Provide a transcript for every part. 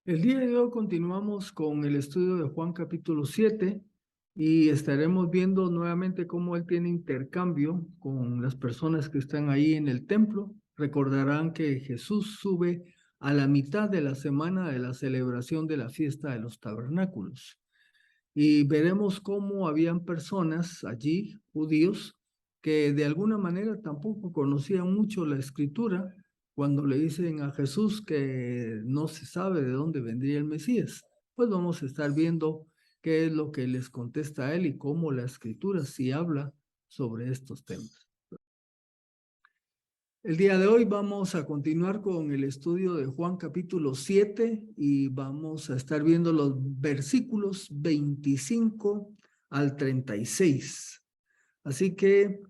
El día de hoy continuamos con el estudio de Juan capítulo 7 y estaremos viendo nuevamente cómo él tiene intercambio con las personas que están ahí en el templo. Recordarán que Jesús sube a la mitad de la semana de la celebración de la fiesta de los tabernáculos y veremos cómo habían personas allí, judíos, que de alguna manera tampoco conocían mucho la escritura cuando le dicen a Jesús que no se sabe de dónde vendría el Mesías. Pues vamos a estar viendo qué es lo que les contesta a él y cómo la escritura sí habla sobre estos temas. El día de hoy vamos a continuar con el estudio de Juan capítulo 7 y vamos a estar viendo los versículos 25 al 36. Así que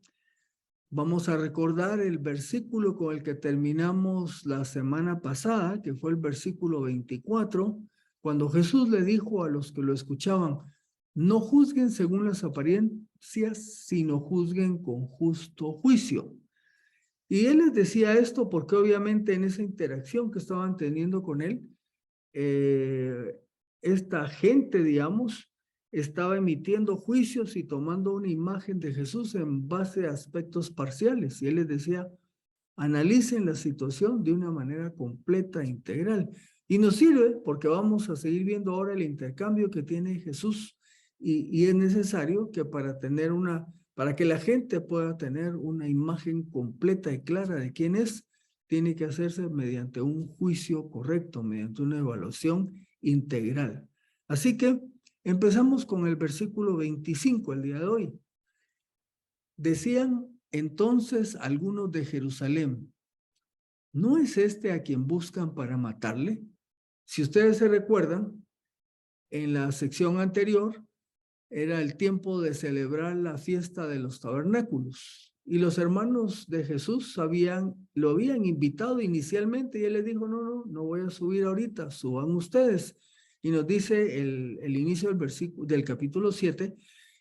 vamos a recordar el versículo con el que terminamos la semana pasada, que fue el versículo 24, cuando Jesús le dijo a los que lo escuchaban: no juzguen según las apariencias, sino juzguen con justo juicio. Y él les decía esto porque obviamente en esa interacción que estaban teniendo con él, eh, esta gente, digamos, estaba emitiendo juicios y tomando una imagen de Jesús en base a aspectos parciales. Y él les decía: analicen la situación de una manera completa e integral. Y nos sirve porque vamos a seguir viendo ahora el intercambio que tiene Jesús y es necesario que para que la gente pueda tener una imagen completa y clara de quién es, tiene que hacerse mediante un juicio correcto, mediante una evaluación integral. Así que empezamos con el versículo 25 el día de hoy. Decían entonces algunos de Jerusalén: ¿no es este a quien buscan para matarle? Si ustedes se recuerdan, en la sección anterior era el tiempo de celebrar la fiesta de los tabernáculos. Y los hermanos de Jesús lo habían invitado inicialmente y él les dijo: no voy a subir ahorita, suban ustedes. Y nos dice el inicio del capítulo 7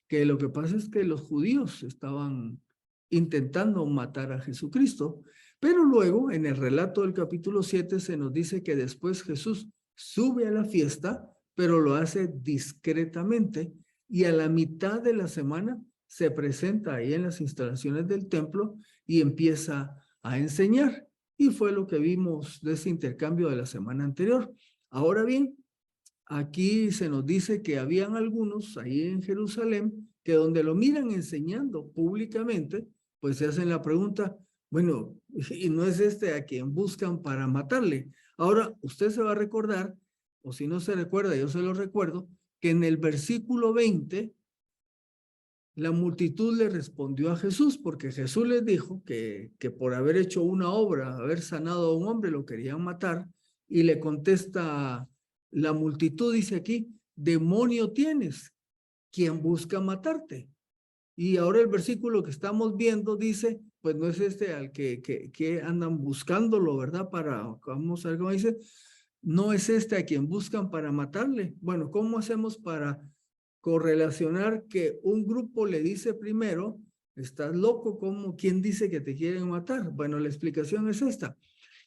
que lo que pasa es que los judíos estaban intentando matar a Jesucristo, pero luego en el relato del capítulo 7 se nos dice que después Jesús sube a la fiesta, pero lo hace discretamente, y a la mitad de la semana se presenta ahí en las instalaciones del templo y empieza a enseñar. Y fue lo que vimos de ese intercambio de la semana anterior. Ahora bien, aquí se nos dice que habían algunos ahí en Jerusalén que donde lo miran enseñando públicamente, pues se hacen la pregunta: bueno, ¿y no es este a quien buscan para matarle? Ahora, usted se va a recordar, o si no se recuerda, yo se lo recuerdo, que en el versículo 20, la multitud le respondió a Jesús, porque Jesús les dijo que por haber hecho una obra, haber sanado a un hombre, lo querían matar, y le contesta la multitud, dice aquí: demonio tienes, ¿quién busca matarte? Y ahora el versículo que estamos viendo dice: pues no es este al que andan buscándolo, ¿verdad? Vamos a ver cómo dice: no es este a quien buscan para matarle. Bueno, ¿cómo hacemos para correlacionar que un grupo le dice primero: estás loco? ¿Quién dice que te quieren matar? Bueno, la explicación es esta.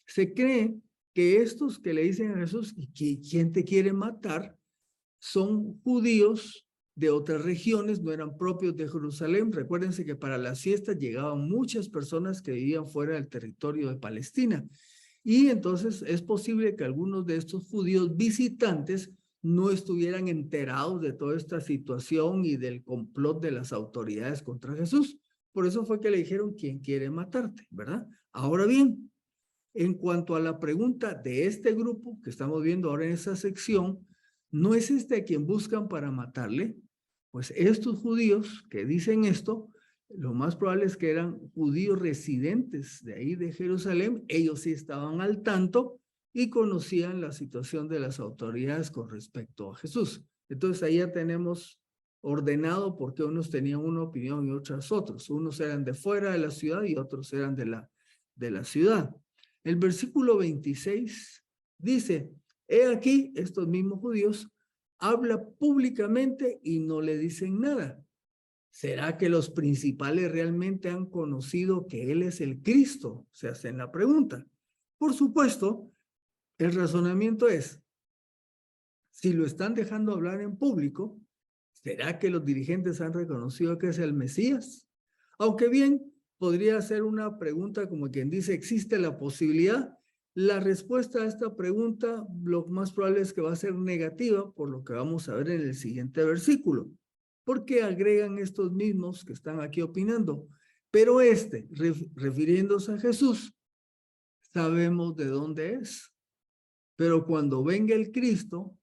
Se cree que estos que le dicen a Jesús: ¿quién te quiere matar?, son judíos de otras regiones, no eran propios de Jerusalén. Recuérdense que para las fiestas llegaban muchas personas que vivían fuera del territorio de Palestina. Y entonces es posible que algunos de estos judíos visitantes no estuvieran enterados de toda esta situación y del complot de las autoridades contra Jesús. Por eso fue que le dijeron: ¿quién quiere matarte?, ¿verdad? Ahora bien, en cuanto a la pregunta de este grupo que estamos viendo ahora en esa sección, ¿no es este a quien buscan para matarle? Pues estos judíos que dicen esto, lo más probable es que eran judíos residentes de ahí de Jerusalén. Ellos sí estaban al tanto y conocían la situación de las autoridades con respecto a Jesús. Entonces ahí ya tenemos ordenado por qué unos tenían una opinión y otros. Unos eran de fuera de la ciudad y otros eran de la ciudad. El versículo 26 dice: he aquí, estos mismos judíos habla públicamente y no le dicen nada. ¿Será que los principales realmente han conocido que él es el Cristo? Se hacen la pregunta. Por supuesto, el razonamiento es: Si lo están dejando hablar en público, ¿será que los dirigentes han reconocido que es el Mesías? Aunque bien, podría ser una pregunta como quien dice, ¿existe la posibilidad? La respuesta a esta pregunta, lo más probable es que va a ser negativa, por lo que vamos a ver en el siguiente versículo. Porque agregan estos mismos que están aquí opinando. Pero refiriéndose a Jesús, sabemos de dónde es. Pero cuando venga el Cristo,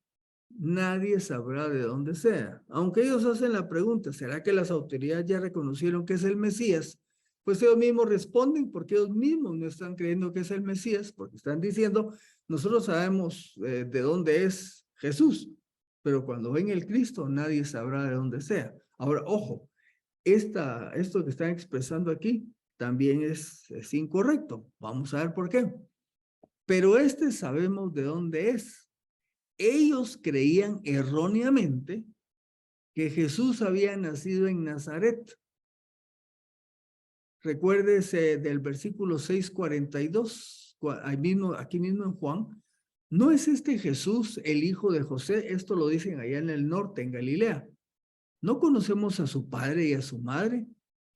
nadie sabrá de dónde sea. Aunque ellos hacen la pregunta, ¿será que las autoridades ya reconocieron que es el Mesías? Pues ellos mismos responden porque ellos mismos no están creyendo que es el Mesías, porque están diciendo, nosotros sabemos de dónde es Jesús, pero cuando venga el Cristo, nadie sabrá de dónde sea. Ahora, ojo, esto que están expresando aquí también es incorrecto. Vamos a ver por qué. Pero sabemos de dónde es. Ellos creían erróneamente que Jesús había nacido en Nazaret. Recuérdese del versículo 6:42, aquí mismo en Juan. ¿No es este Jesús el hijo de José? Esto lo dicen allá en el norte, en Galilea. ¿No conocemos a su padre y a su madre?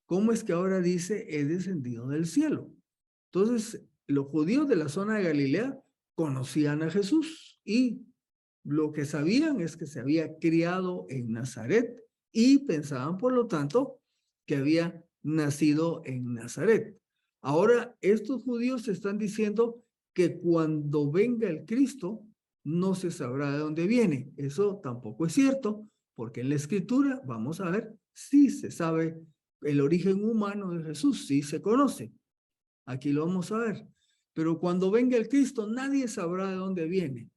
¿Cómo es que ahora dice, he descendido del cielo? Entonces, los judíos de la zona de Galilea conocían a Jesús y lo que sabían es que se había criado en Nazaret y pensaban, por lo tanto, que había nacido en Nazaret. Ahora, estos judíos están diciendo que cuando venga el Cristo, no se sabrá de dónde viene. Eso tampoco es cierto, porque en la Escritura, vamos a ver, sí se sabe el origen humano de Jesús, sí se conoce. Aquí lo vamos a ver. Pero cuando venga el Cristo, nadie sabrá de dónde viene.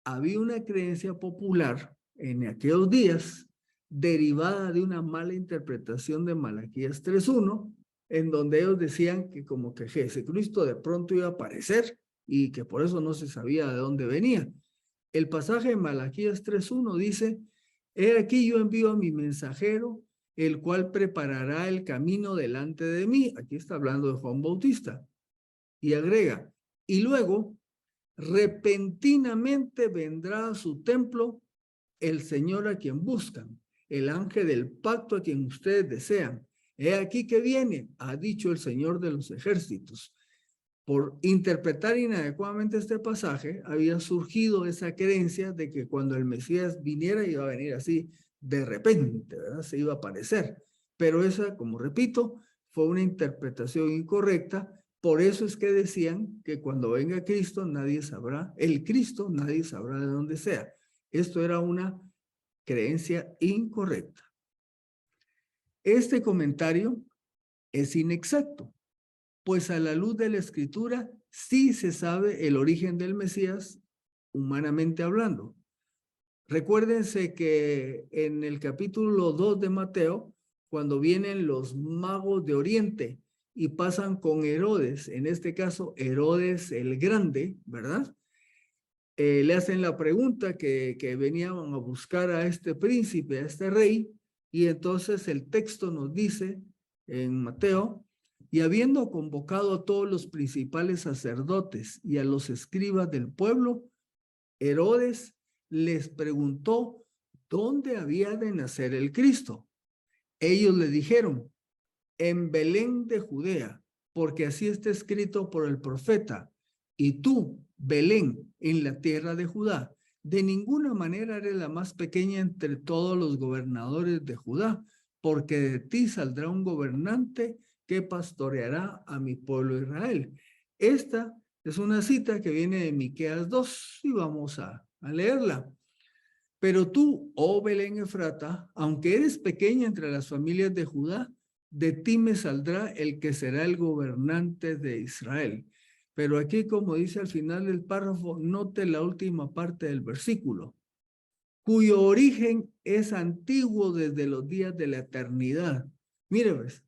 Había una creencia popular en aquellos días derivada de una mala interpretación de Malaquías 3:1, en donde ellos decían que como que Jesucristo de pronto iba a aparecer y que por eso no se sabía de dónde venía. El pasaje de Malaquías 3:1 dice, he aquí yo envío a mi mensajero, el cual preparará el camino delante de mí. Aquí está hablando de Juan Bautista. Y agrega, y luego repentinamente vendrá a su templo el Señor a quien buscan, el ángel del pacto a quien ustedes desean. He aquí que viene, ha dicho el Señor de los ejércitos. Por interpretar inadecuadamente este pasaje, había surgido esa creencia de que cuando el Mesías viniera, iba a venir así de repente, ¿verdad? Se iba a aparecer. Pero esa, como repito, fue una interpretación incorrecta. Por eso es que decían que cuando venga Cristo, nadie sabrá, el Cristo, nadie sabrá de dónde sea. Esto era una creencia incorrecta. Este comentario es inexacto, pues a la luz de la Escritura sí se sabe el origen del Mesías, humanamente hablando. Recuérdense que en el capítulo 2 de Mateo, cuando vienen los magos de Oriente y pasan con Herodes, en este caso Herodes el Grande, ¿verdad? Le hacen la pregunta que venían a buscar a este príncipe, a este rey, y entonces el texto nos dice en Mateo, y habiendo convocado a todos los principales sacerdotes y a los escribas del pueblo, Herodes les preguntó dónde había de nacer el Cristo. Ellos le dijeron, en Belén de Judea, porque así está escrito por el profeta, y tú, Belén, en la tierra de Judá, de ninguna manera eres la más pequeña entre todos los gobernadores de Judá, porque de ti saldrá un gobernante que pastoreará a mi pueblo Israel. Esta es una cita que viene de Miqueas 2 y vamos a leerla. Pero tú, oh Belén Efrata, aunque eres pequeña entre las familias de Judá, de ti me saldrá el que será el gobernante de Israel. Pero aquí, como dice al final del párrafo, note la última parte del versículo, cuyo origen es antiguo desde los días de la eternidad. Mire, pues,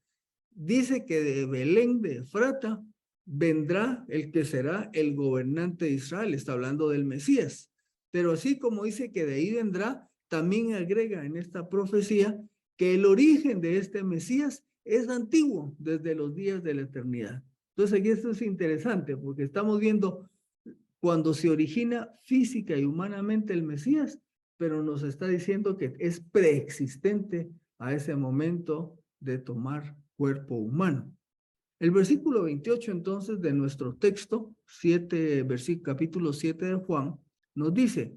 dice que de Belén de Efrata vendrá el que será el gobernante de Israel. Está hablando del Mesías. Pero así como dice que de ahí vendrá, también agrega en esta profecía que el origen de este Mesías es antiguo, desde los días de la eternidad. Entonces aquí esto es interesante porque estamos viendo cuando se origina física y humanamente el Mesías, pero nos está diciendo que es preexistente a ese momento de tomar cuerpo humano. El versículo 28 entonces de nuestro texto, capítulo 7 de Juan, nos dice,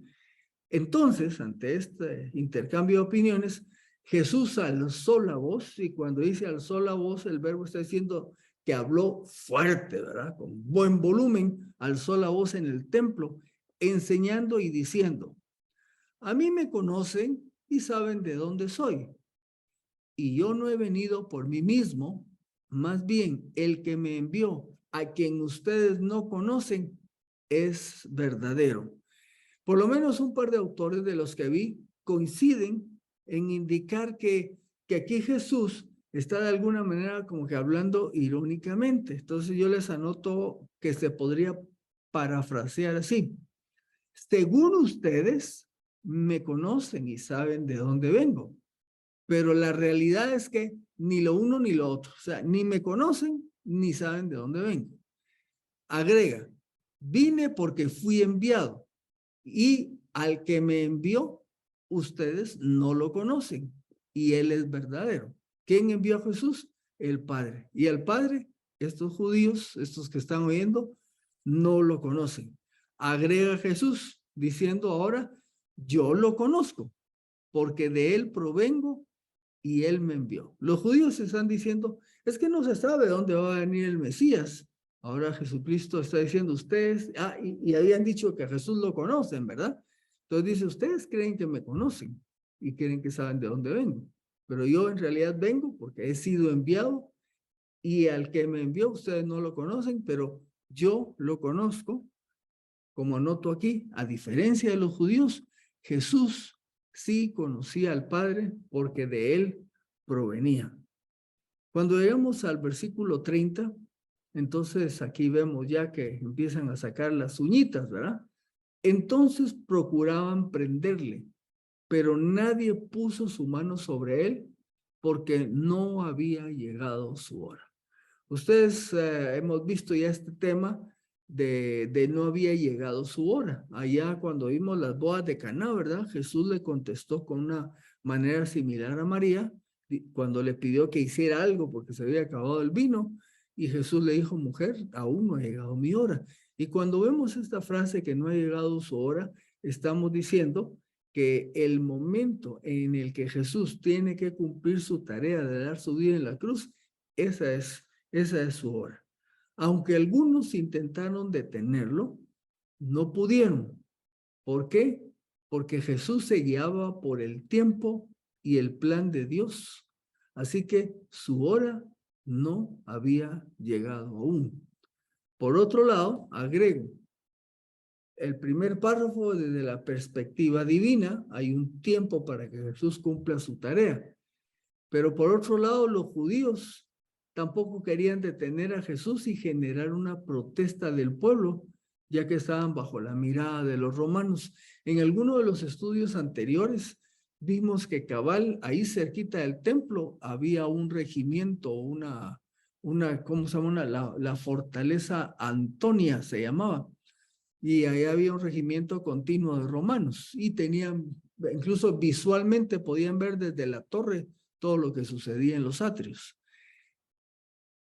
entonces, ante este intercambio de opiniones, Jesús alzó la voz, y cuando dice alzó la voz, el verbo está diciendo que habló fuerte, ¿verdad? Con buen volumen, alzó la voz en el templo, enseñando y diciendo, a mí me conocen y saben de dónde soy, y yo no he venido por mí mismo, más bien el que me envió, a quien ustedes no conocen, es verdadero. Por lo menos un par de autores de los que vi coinciden en indicar que aquí Jesús está de alguna manera como que hablando irónicamente. Entonces yo les anoto que se podría parafrasear así. Según ustedes me conocen y saben de dónde vengo, pero la realidad es que ni lo uno ni lo otro. O sea, ni me conocen ni saben de dónde vengo. Agrega, vine porque fui enviado. Y al que me envió, ustedes no lo conocen. Y él es verdadero. ¿Quién envió a Jesús? El Padre. Y al Padre, estos judíos, estos que están oyendo, no lo conocen. Agrega Jesús diciendo ahora, yo lo conozco, porque de él provengo y él me envió. Los judíos están diciendo, es que no se sabe dónde va a venir el Mesías. Ahora Jesucristo está diciendo, ustedes, y habían dicho que a Jesús lo conocen, ¿verdad? Entonces dice, ustedes creen que me conocen y creen que saben de dónde vengo, pero yo en realidad vengo porque he sido enviado y al que me envió ustedes no lo conocen, pero yo lo conozco, como anoto aquí, a diferencia de los judíos, Jesús sí conocía al Padre porque de él provenía. Cuando llegamos al versículo 30, entonces aquí vemos ya que empiezan a sacar las uñitas, ¿verdad? Entonces procuraban prenderle, pero nadie puso su mano sobre él porque no había llegado su hora. Ustedes hemos visto ya este tema de no había llegado su hora. Allá cuando vimos las bodas de Caná, ¿verdad? Jesús le contestó con una manera similar a María cuando le pidió que hiciera algo porque se había acabado el vino y Jesús le dijo, mujer, aún no ha llegado mi hora. Y cuando vemos esta frase que no ha llegado su hora, estamos diciendo que el momento en el que Jesús tiene que cumplir su tarea de dar su vida en la cruz, esa es su hora. Aunque algunos intentaron detenerlo, no pudieron. ¿Por qué? Porque Jesús se guiaba por el tiempo y el plan de Dios. Así que su hora no había llegado aún. Por otro lado, agrego, el primer párrafo desde la perspectiva divina, hay un tiempo para que Jesús cumpla su tarea. Pero por otro lado, los judíos tampoco querían detener a Jesús y generar una protesta del pueblo, ya que estaban bajo la mirada de los romanos. En alguno de los estudios anteriores vimos que cabal, ahí cerquita del templo, había un regimiento, ¿cómo se llama? La fortaleza Antonia se llamaba. Y ahí había un regimiento continuo de romanos y tenían, incluso visualmente podían ver desde la torre todo lo que sucedía en los atrios.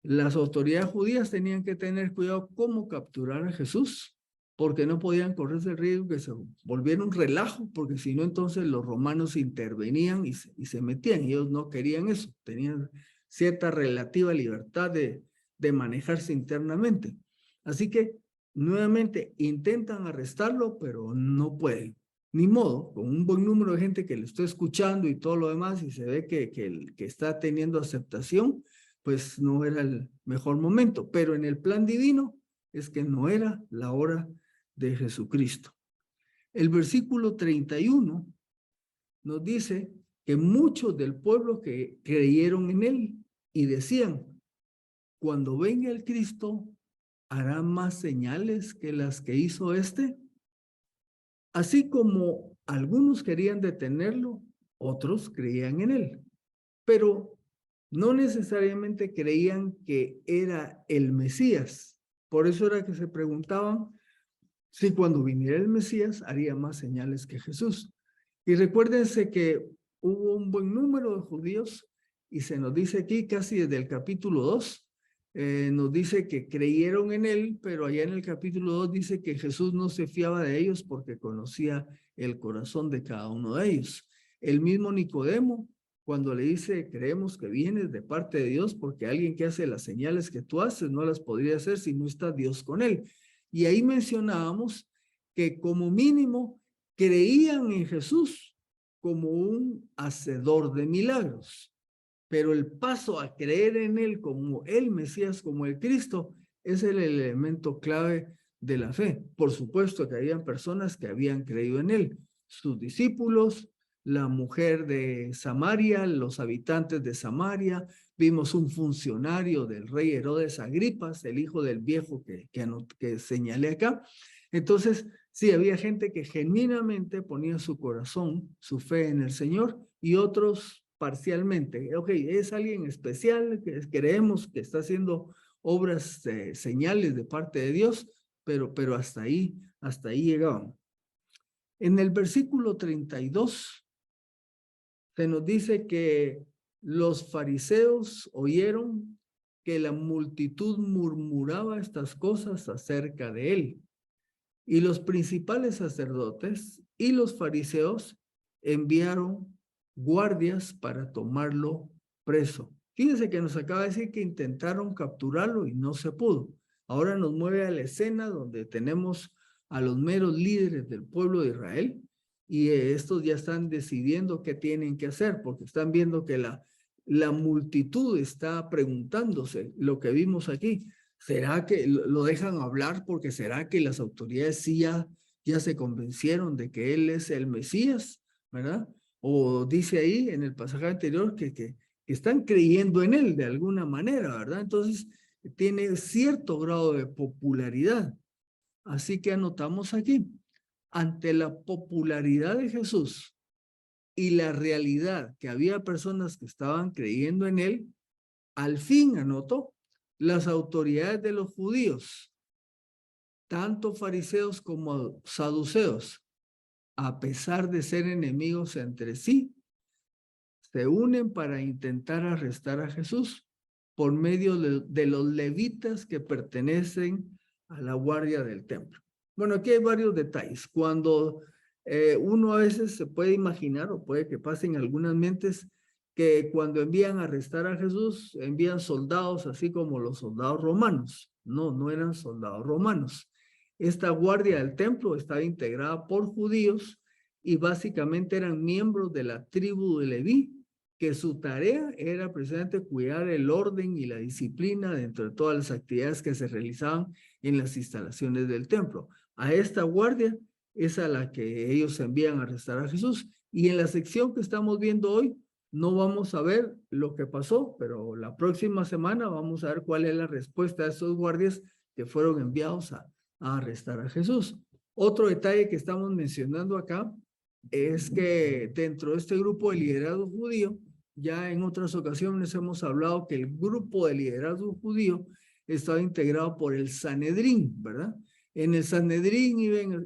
Las autoridades judías tenían que tener cuidado cómo capturar a Jesús, porque no podían correrse el riesgo que se volviera un relajo, porque si no, entonces los romanos intervenían y se metían. Ellos no querían eso, tenían cierta relativa libertad de manejarse internamente. Así que, nuevamente, intentan arrestarlo, pero no pueden. Ni modo, con un buen número de gente que le está escuchando y todo lo demás, y se ve que está teniendo aceptación, pues no era el mejor momento. Pero en el plan divino es que no era la hora de Jesucristo. El versículo 31 nos dice que muchos del pueblo que creyeron en él y decían, cuando venga el Cristo, ¿hará más señales que las que hizo este? Así como algunos querían detenerlo, otros creían en él, pero no necesariamente creían que era el Mesías. Por eso era que se preguntaban, si cuando viniera el Mesías haría más señales que Jesús. Y recuérdense que hubo un buen número de judíos, y se nos dice aquí casi desde el capítulo 2, nos dice que creyeron en él, pero allá en el capítulo 2 dice que Jesús no se fiaba de ellos porque conocía el corazón de cada uno de ellos. El mismo Nicodemo, cuando le dice, creemos que vienes de parte de Dios, porque alguien que hace las señales que tú haces no las podría hacer si no está Dios con él. Y ahí mencionábamos que como mínimo creían en Jesús como un hacedor de milagros. Pero el paso a creer en él como el Mesías, como el Cristo, es el elemento clave de la fe. Por supuesto que habían personas que habían creído en él, sus discípulos, la mujer de Samaria, los habitantes de Samaria, vimos un funcionario del rey Herodes Agripas, el hijo del viejo que señalé acá. Entonces, sí, había gente que genuinamente ponía su corazón, su fe en el Señor, y otros parcialmente. Ok, es alguien especial que creemos que está haciendo obras, señales de parte de Dios, pero hasta ahí llegaban. En el versículo 32 se nos dice que los fariseos oyeron que la multitud murmuraba estas cosas acerca de él. Y los principales sacerdotes y los fariseos enviaron guardias para tomarlo preso. Fíjense que nos acaba de decir que intentaron capturarlo y no se pudo. Ahora nos mueve a la escena donde tenemos a los meros líderes del pueblo de Israel, y estos ya están decidiendo qué tienen que hacer, porque están viendo que la multitud está preguntándose lo que vimos aquí. ¿Será que lo dejan hablar porque será que las autoridades sí ya se convencieron de que él es el Mesías, ¿verdad? O dice ahí en el pasaje anterior que están creyendo en él de alguna manera, ¿verdad? Entonces tiene cierto grado de popularidad. Así que anotamos aquí, ante la popularidad de Jesús y la realidad que había personas que estaban creyendo en él, al fin anotó, las autoridades de los judíos, tanto fariseos como saduceos, a pesar de ser enemigos entre sí, se unen para intentar arrestar a Jesús por medio de los levitas que pertenecen a la guardia del templo. Bueno, aquí hay varios detalles. Cuando uno a veces se puede imaginar, o puede que pase en algunas mentes, que cuando envían a arrestar a Jesús, envían soldados así como los soldados romanos. No, no eran soldados romanos. Esta guardia del templo estaba integrada por judíos y básicamente eran miembros de la tribu de Leví, que su tarea era precisamente cuidar el orden y la disciplina dentro de todas las actividades que se realizaban en las instalaciones del templo. A esta guardia es a la que ellos envían a arrestar a Jesús. Y en la sección que estamos viendo hoy, no vamos a ver lo que pasó, pero la próxima semana vamos a ver cuál es la respuesta de esos guardias que fueron enviados a arrestar a Jesús. Otro detalle que estamos mencionando acá es que dentro de este grupo de liderazgo judío, ya en otras ocasiones hemos hablado que el grupo de liderazgo judío estaba integrado por el Sanedrín, ¿verdad? En el Sanedrín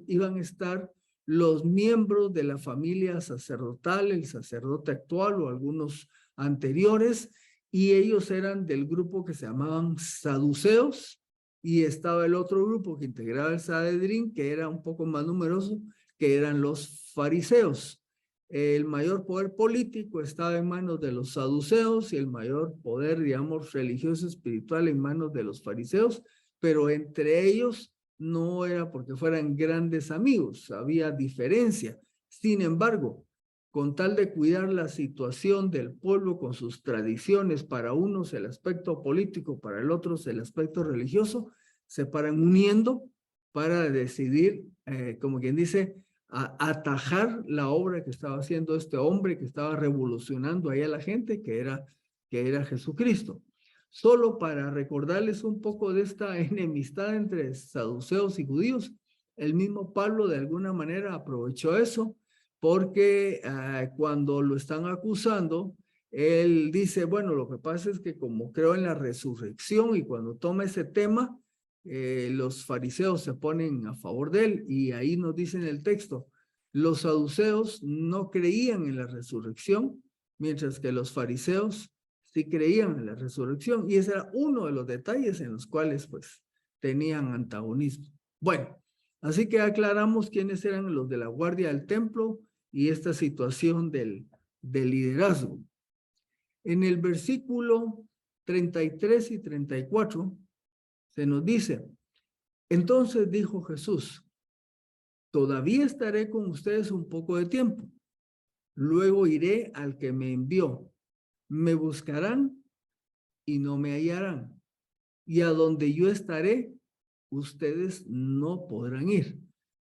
iban a estar los miembros de la familia sacerdotal, el sacerdote actual o algunos anteriores, y ellos eran del grupo que se llamaban saduceos, y estaba el otro grupo que integraba el Sanedrín, que era un poco más numeroso, que eran los fariseos. El mayor poder político estaba en manos de los saduceos y el mayor poder, digamos, religioso espiritual en manos de los fariseos, pero entre ellos no era porque fueran grandes amigos, había diferencia. Sin embargo, con tal de cuidar la situación del pueblo con sus tradiciones, para unos el aspecto político, para el otro el aspecto religioso, se paran uniendo para decidir, como quien dice, atajar la obra que estaba haciendo este hombre que estaba revolucionando ahí a la gente, que era Jesucristo. Solo para recordarles un poco de esta enemistad entre saduceos y judíos, el mismo Pablo de alguna manera aprovechó eso, porque cuando lo están acusando, él dice, bueno, lo que pasa es que como creo en la resurrección, y cuando toma ese tema, los fariseos se ponen a favor de él y ahí nos dice en el texto, los saduceos no creían en la resurrección, mientras que los fariseos sí creían en la resurrección y ese era uno de los detalles en los cuales pues tenían antagonismo. Bueno, así que aclaramos quiénes eran los de la guardia del templo y esta situación del liderazgo. En el versículo 33 y 34 se nos dice, entonces dijo Jesús, todavía estaré con ustedes un poco de tiempo, luego iré al que me envió, me buscarán y no me hallarán, y a donde yo estaré, ustedes no podrán ir.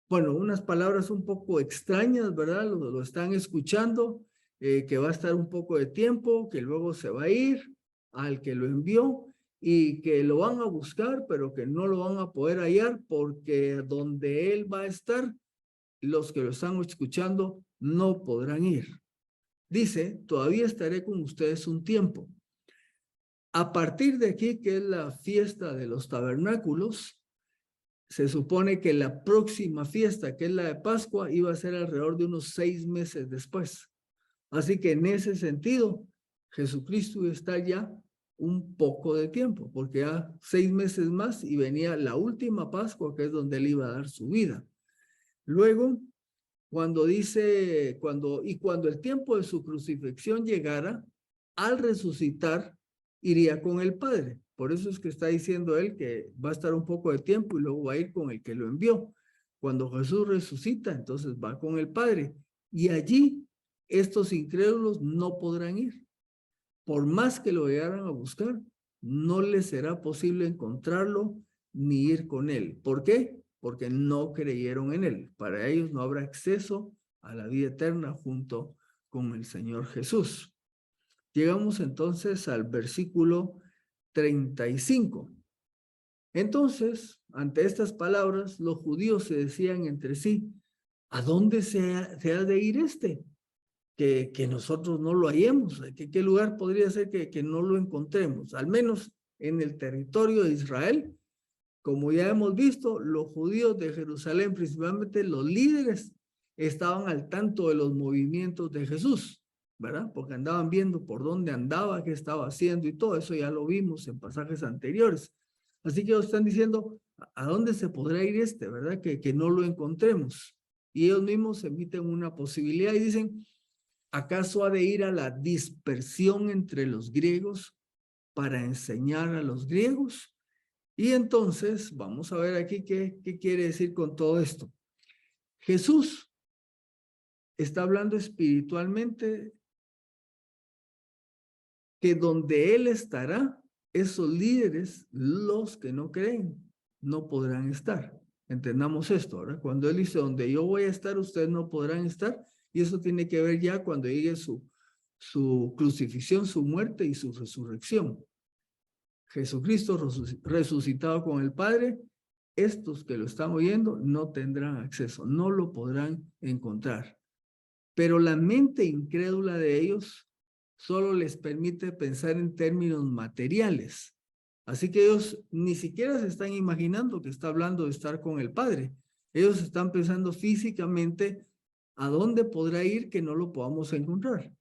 Bueno, unas palabras un poco extrañas, ¿verdad? Lo están escuchando, que va a estar un poco de tiempo, que luego se va a ir al que lo envió y que lo van a buscar, pero que no lo van a poder hallar porque donde él va a estar, los que lo están escuchando no podrán ir. Dice, todavía estaré con ustedes un tiempo. A partir de aquí, que es la fiesta de los tabernáculos, se supone que la próxima fiesta, que es la de Pascua, iba a ser alrededor de unos 6 meses después. Así que en ese sentido, Jesucristo está ya un poco de tiempo, porque ya 6 meses más y venía la última Pascua, que es donde él iba a dar su vida. Luego, cuando dice, cuando el tiempo de su crucifixión llegara, al resucitar, iría con el Padre. Por eso es que está diciendo él que va a estar un poco de tiempo y luego va a ir con el que lo envió. Cuando Jesús resucita, entonces va con el Padre. Y allí estos incrédulos no podrán ir. Por más que lo llegaran a buscar, no les será posible encontrarlo ni ir con él. ¿Por qué? Porque no creyeron en él. Para ellos no habrá acceso a la vida eterna junto con el Señor Jesús. Llegamos entonces al versículo 35. Entonces, ante estas palabras, los judíos se decían entre sí, ¿a dónde se ha de ir este? Que nosotros no lo hallemos. ¿Qué lugar podría ser que no lo encontremos? Al menos en el territorio de Israel, como ya hemos visto, los judíos de Jerusalén, principalmente los líderes, estaban al tanto de los movimientos de Jesús, ¿verdad? Porque andaban viendo por dónde andaba, qué estaba haciendo y todo eso ya lo vimos en pasajes anteriores. Así que ellos están diciendo, ¿a dónde se podrá ir este, verdad? Que no lo encontremos. Y ellos mismos emiten una posibilidad y dicen, ¿acaso ha de ir a la dispersión entre los griegos para enseñar a los griegos? Y entonces, vamos a ver aquí qué quiere decir con todo esto. Jesús está hablando espiritualmente que donde Él estará, esos líderes, los que no creen, no podrán estar. Entendamos esto, ¿verdad? Cuando Él dice, donde yo voy a estar, ustedes no podrán estar, y eso tiene que ver ya cuando llegue su crucifixión, su muerte y su resurrección. Jesucristo resucitado con el Padre, estos que lo están oyendo no tendrán acceso, no lo podrán encontrar. Pero la mente incrédula de ellos solo les permite pensar en términos materiales. Así que ellos ni siquiera se están imaginando que está hablando de estar con el Padre. Ellos están pensando físicamente a dónde podrá ir que no lo podamos encontrar.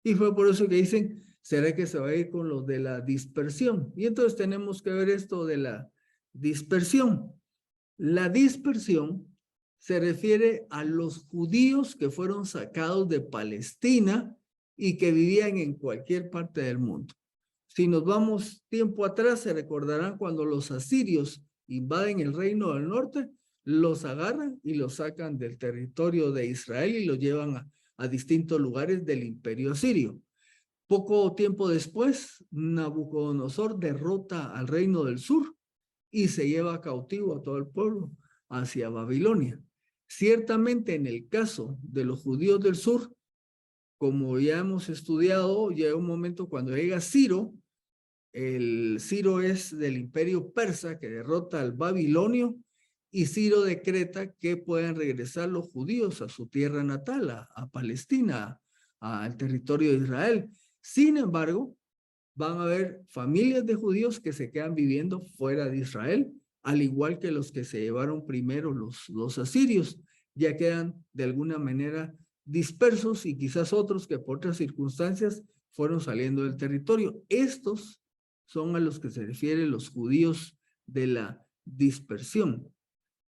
Y fue por eso que dicen, ¿será que se va a ir con los de la dispersión? Y entonces tenemos que ver esto de la dispersión. La dispersión se refiere a los judíos que fueron sacados de Palestina y que vivían en cualquier parte del mundo. Si nos vamos tiempo atrás, se recordarán cuando los asirios invaden el reino del norte, los agarran y los sacan del territorio de Israel y los llevan a distintos lugares del imperio asirio. Poco tiempo después, Nabucodonosor derrota al reino del sur y se lleva cautivo a todo el pueblo hacia Babilonia. Ciertamente en el caso de los judíos del sur, como ya hemos estudiado, llega un momento cuando llega Ciro, el Ciro es del imperio persa que derrota al babilonio y Ciro decreta que puedan regresar los judíos a su tierra natal, a Palestina, al territorio de Israel. Sin embargo, van a haber familias de judíos que se quedan viviendo fuera de Israel al igual que los que se llevaron primero los asirios, ya que eran de alguna manera dispersos y quizás otros que por otras circunstancias fueron saliendo del territorio. Estos son a los que se refieren los judíos de la dispersión.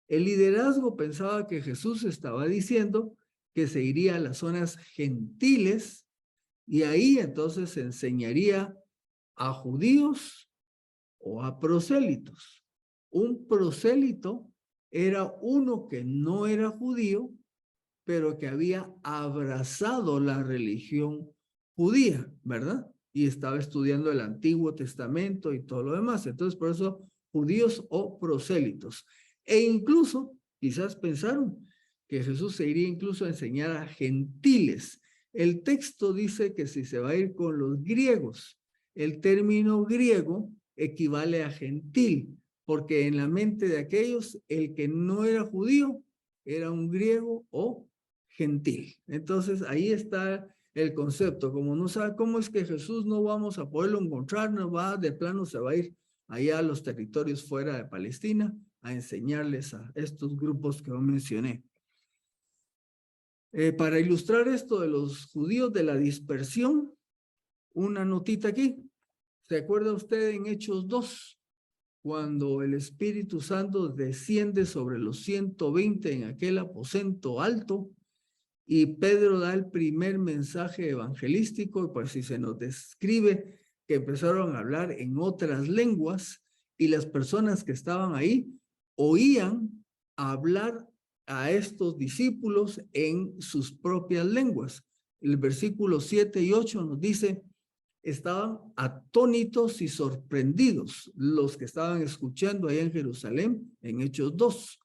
El liderazgo pensaba que Jesús estaba diciendo que se iría a las zonas gentiles y ahí entonces se enseñaría a judíos o a prosélitos. Un prosélito era uno que no era judío, pero que había abrazado la religión judía, ¿verdad? Y estaba estudiando el Antiguo Testamento y todo lo demás. Entonces, por eso, judíos o prosélitos. E incluso, quizás pensaron que Jesús se iría incluso a enseñar a gentiles. El texto dice que si se va a ir con los griegos, el término griego equivale a gentil, porque en la mente de aquellos, el que no era judío era un griego o gentil. Entonces, ahí está el concepto. Como no sabe cómo es que Jesús no vamos a poderlo encontrar, no va, de plano se va a ir allá a los territorios fuera de Palestina a enseñarles a estos grupos que yo mencioné. Para ilustrar esto de los judíos de la dispersión, una notita aquí. ¿Se acuerda usted en Hechos 2? Cuando el Espíritu Santo desciende sobre los 120 en aquel aposento alto y Pedro da el primer mensaje evangelístico, y pues si se nos describe que empezaron a hablar en otras lenguas y las personas que estaban ahí oían hablar a estos discípulos en sus propias lenguas. El versículo 7 y 8 nos dice: estaban atónitos y sorprendidos los que estaban escuchando allá en Jerusalén, en Hechos 2.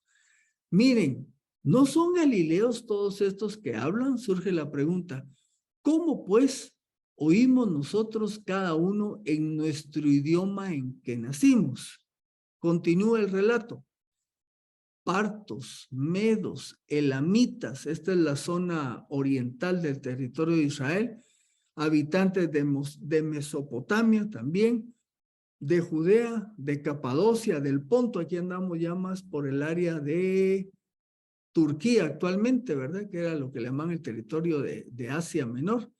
Miren, ¿no son galileos todos estos que hablan? Surge la pregunta, ¿cómo pues oímos nosotros cada uno en nuestro idioma en que nacimos? Continúa el relato. Partos, medos, elamitas, esta es la zona oriental del territorio de Israel, habitantes de Mesopotamia también, de Judea, de Capadocia, del Ponto, aquí andamos ya más por el área de Turquía actualmente, ¿verdad? Que era lo que le llaman el territorio de Asia Menor.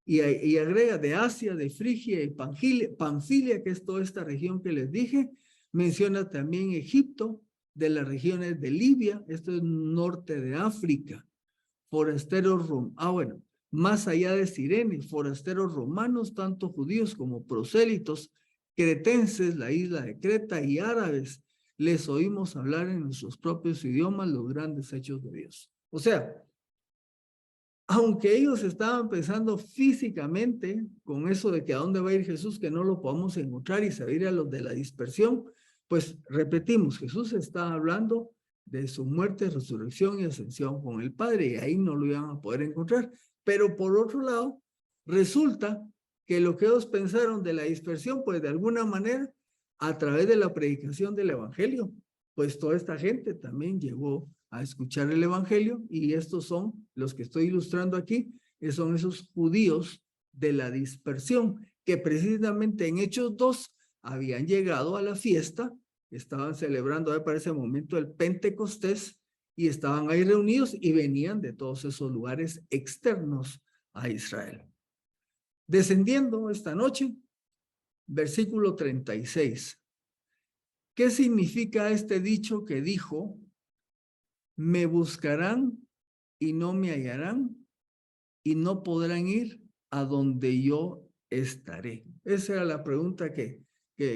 Y agrega de Asia, de Frigia y Panfilia, que es toda esta región que les dije. Menciona también Egipto, de las regiones de Libia, esto es norte de África. Forasteros bueno, más allá de Cirene, forasteros romanos, tanto judíos como prosélitos, cretenses, la isla de Creta y árabes, les oímos hablar en nuestros propios idiomas los grandes hechos de Dios. O sea, aunque ellos estaban pensando físicamente con eso de que a dónde va a ir Jesús, que no lo podamos encontrar y se va a ir a los de la dispersión, pues repetimos, Jesús está hablando de su muerte, resurrección y ascensión con el Padre, y ahí no lo iban a poder encontrar. Pero por otro lado, resulta que lo que ellos pensaron de la dispersión, pues de alguna manera, a través de la predicación del Evangelio, pues toda esta gente también llegó a escuchar el Evangelio, y estos son los que estoy ilustrando aquí, que son esos judíos de la dispersión, que precisamente en Hechos 2 habían llegado a la fiesta, estaban celebrando para ese momento el Pentecostés, y estaban ahí reunidos y venían de todos esos lugares externos a Israel. Descendiendo esta noche, versículo 36. ¿Qué significa este dicho que dijo: me buscarán y no me hallarán, y no podrán ir a donde yo estaré? Esa era la pregunta que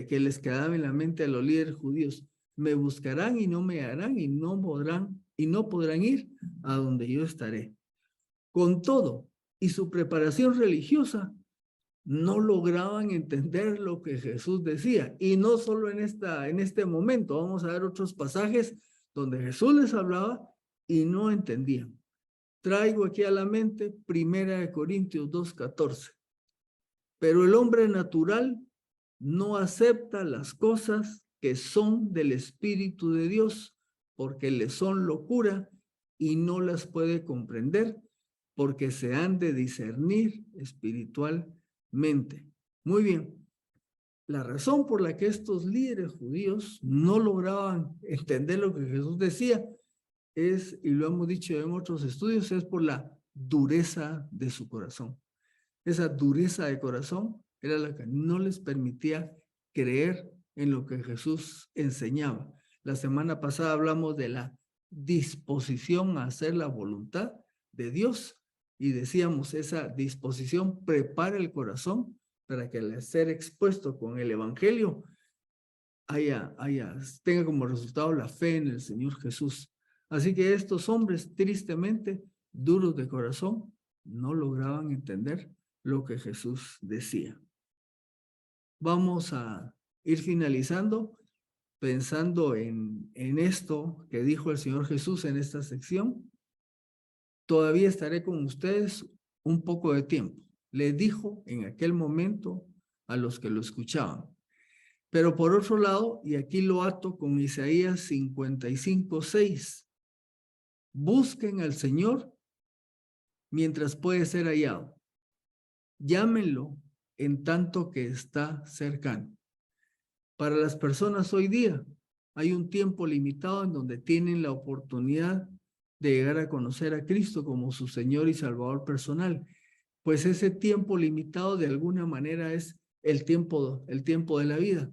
les quedaba en la mente a los líderes judíos. Me buscarán y no me hallarán, y no podrán ir a donde yo estaré. Con todo, y su preparación religiosa, no lograban entender lo que Jesús decía. Y no solo en este momento, vamos a ver otros pasajes donde Jesús les hablaba y no entendían. Traigo aquí a la mente 1 Corintios 2:14. Pero el hombre natural no acepta las cosas que son del Espíritu de Dios, porque le son locura y no las puede comprender, porque se han de discernir espiritualmente. Muy bien. La razón por la que estos líderes judíos no lograban entender lo que Jesús decía es, y lo hemos dicho en otros estudios, es por la dureza de su corazón. Esa dureza de corazón era la que no les permitía creer en lo que Jesús enseñaba. La semana pasada hablamos de la disposición a hacer la voluntad de Dios y decíamos, esa disposición prepara el corazón para que al ser expuesto con el evangelio tenga como resultado la fe en el Señor Jesús. Así que estos hombres, tristemente, duros de corazón, no lograban entender lo que Jesús decía. Vamos a ir finalizando pensando en esto que dijo el Señor Jesús en esta sección. Todavía estaré con ustedes un poco de tiempo. Le dijo en aquel momento a los que lo escuchaban. Pero por otro lado, y aquí lo ato con Isaías 55:6, busquen al Señor mientras puede ser hallado. Llámenlo en tanto que está cercano. Para las personas hoy día hay un tiempo limitado en donde tienen la oportunidad de llegar a conocer a Cristo como su Señor y Salvador personal. Pues ese tiempo limitado de alguna manera es el tiempo de la vida.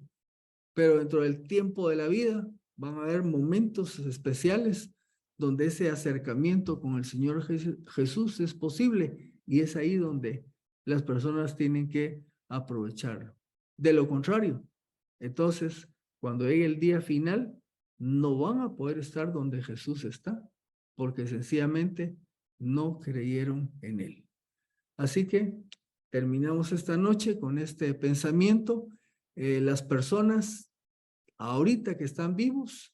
Pero dentro del tiempo de la vida van a haber momentos especiales donde ese acercamiento con el Señor Jesús es posible y es ahí donde las personas tienen que aprovecharlo. De lo contrario, entonces, cuando llegue el día final, no van a poder estar donde Jesús está, porque sencillamente no creyeron en Él. Así que terminamos esta noche con este pensamiento. Las personas, ahorita que están vivas,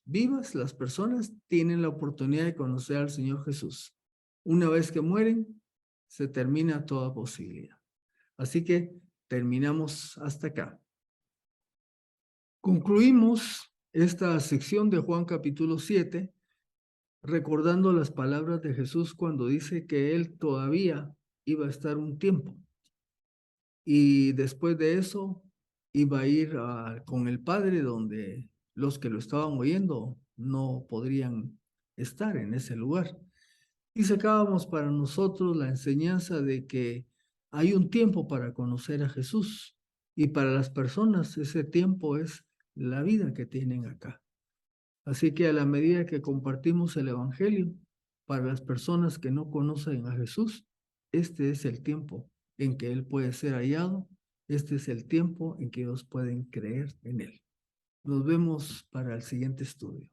las personas tienen la oportunidad de conocer al Señor Jesús. Una vez que mueren, se termina toda posibilidad. Así que terminamos hasta acá. Concluimos esta sección de Juan capítulo 7, recordando las palabras de Jesús cuando dice que Él todavía iba a estar un tiempo. Y después de eso iba a ir con el Padre, donde los que lo estaban oyendo no podrían estar en ese lugar. Y sacábamos para nosotros la enseñanza de que hay un tiempo para conocer a Jesús y para las personas ese tiempo es la vida que tienen acá. Así que a la medida que compartimos el Evangelio, para las personas que no conocen a Jesús, este es el tiempo en que Él puede ser hallado, este es el tiempo en que ellos pueden creer en Él. Nos vemos para el siguiente estudio.